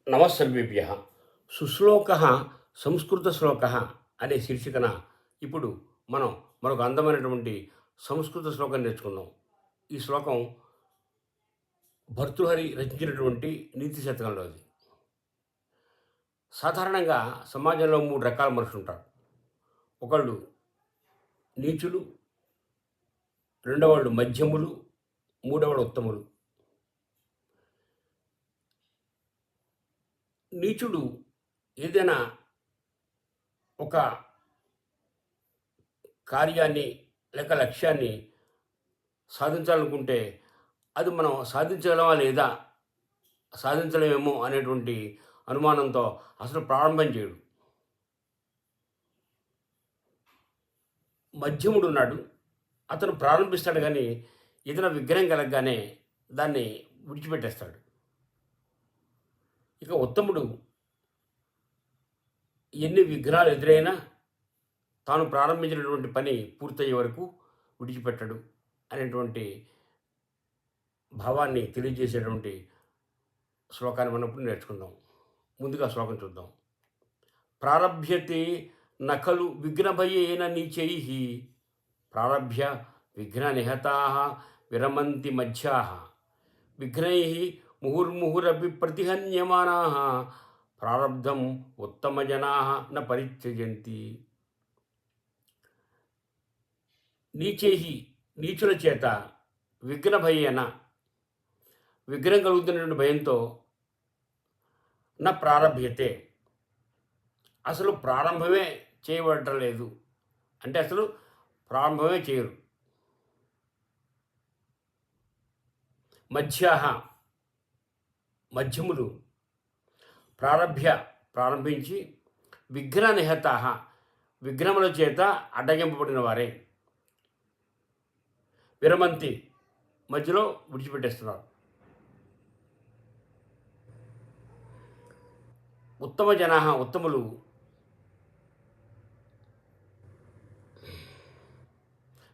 నమస్సర్వేభ్య. సుశ్లోక సంస్కృత అనే శీర్షికన ఇప్పుడు మనం మరొక అందమైనటువంటి సంస్కృత శ్లోకం నేర్చుకుందాం. ఈ శ్లోకం భర్తృహరి రచించినటువంటి నీతి శతకంలోది. సాధారణంగా సమాజంలో 3 రకాల మనుషులు ఉంటారు. ఒకళ్ళు నీచులు, రెండోవాళ్ళు మధ్యములు, మూడోవాళ్ళు ఉత్తములు. నీచుడు ఏదైనా ఒక కార్యాన్ని లేక లక్ష్యాన్ని సాధించాలనుకుంటే అది మనం సాధించగలమా లేదా, సాధించలేమేమో అనేటువంటి అనుమానంతో అసలు ప్రారంభం చేయడు. మధ్యముడు ఉన్నాడు, అతను ప్రారంభిస్తాడు కానీ ఏదైనా విఘ్నం కలగగానే దాన్ని విడిచిపెట్టేస్తాడు. ఇక ఉత్తముడు ఎన్ని విఘ్నాలు ఎదురైనా తాను ప్రారంభించినటువంటి పని పూర్తయ్యే వరకు విడిచిపెట్టడు అనేటువంటి భావాన్ని తెలియజేసేటువంటి శ్లోకాన్ని మనం ఇప్పుడు నేర్చుకుందాం. ముందుగా శ్లోకం చూద్దాం. ప్రారభ్యతే నఖలు విఘ్నభయేన నీచైః ప్రారభ్య విఘ్ననిహతాః విరమంతి మధ్యాః విఘ్నైః ముహుర్ముహురపి ప్రతిహన్యమానాః ప్రారబ్ధం ఉత్తమజనాః న పరిత్యజంతి. నీచైః నీచుల చేత విఘ్నభయేన విఘ్నం కలుగుతున్నటువంటి భయంతో నా ప్రారభ్యతే అసలు ప్రారంభమే చేయబడటం లేదు, అంటే అసలు ప్రారంభమే చేయరు. మధ్యాహ మధ్యములు ప్రారంభించి విఘ్న నిహతాహ విఘ్నముల చేత అడ్డగింపబడిన వారే విరమంతి మధ్యలో విడిచిపెట్టేస్తున్నారు. ఉత్తమ జనా ఉత్తములు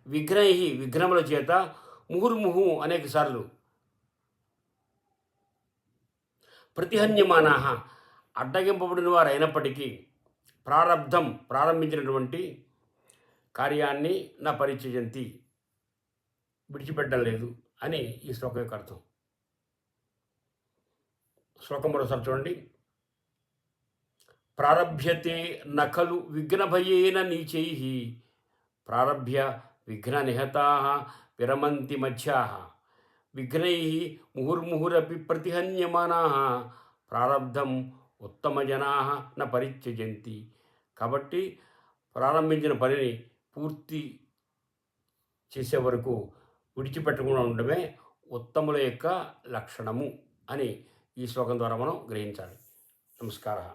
విఘ్నముల చేత ముహుర్ముహు అనేక సార్లు ప్రతిహన్యమానా అడ్డగింపబడిన వారు అయినప్పటికీ ప్రారంభించినటువంటి కార్యాన్ని నా పరిచయంతి విడిచిపెట్టడం లేదు అని ఈ శ్లోకం యొక్క అర్థం. శ్లోకం మరోసారి చూడండి. ప్రారభ్యతే నఖలు విఘ్నభయేన నీచైః ప్రారభ్య విఘ్ననిహతాః విరమంతి మధ్యాః విఘ్నైః ముహుర్ముహురపి ప్రతిహన్యమానాః ప్రారబ్ధం ఉత్తమజనాః న పరిత్యజంతి. కాబట్టి ప్రారంభించిన పనిని పూర్తి చేసే వరకు విడిచిపెట్టకుండా ఉండడమే ఉత్తముల యొక్క లక్షణము అని ఈ శ్లోకం ద్వారా మనం గ్రహించాలి. నమస్కారం.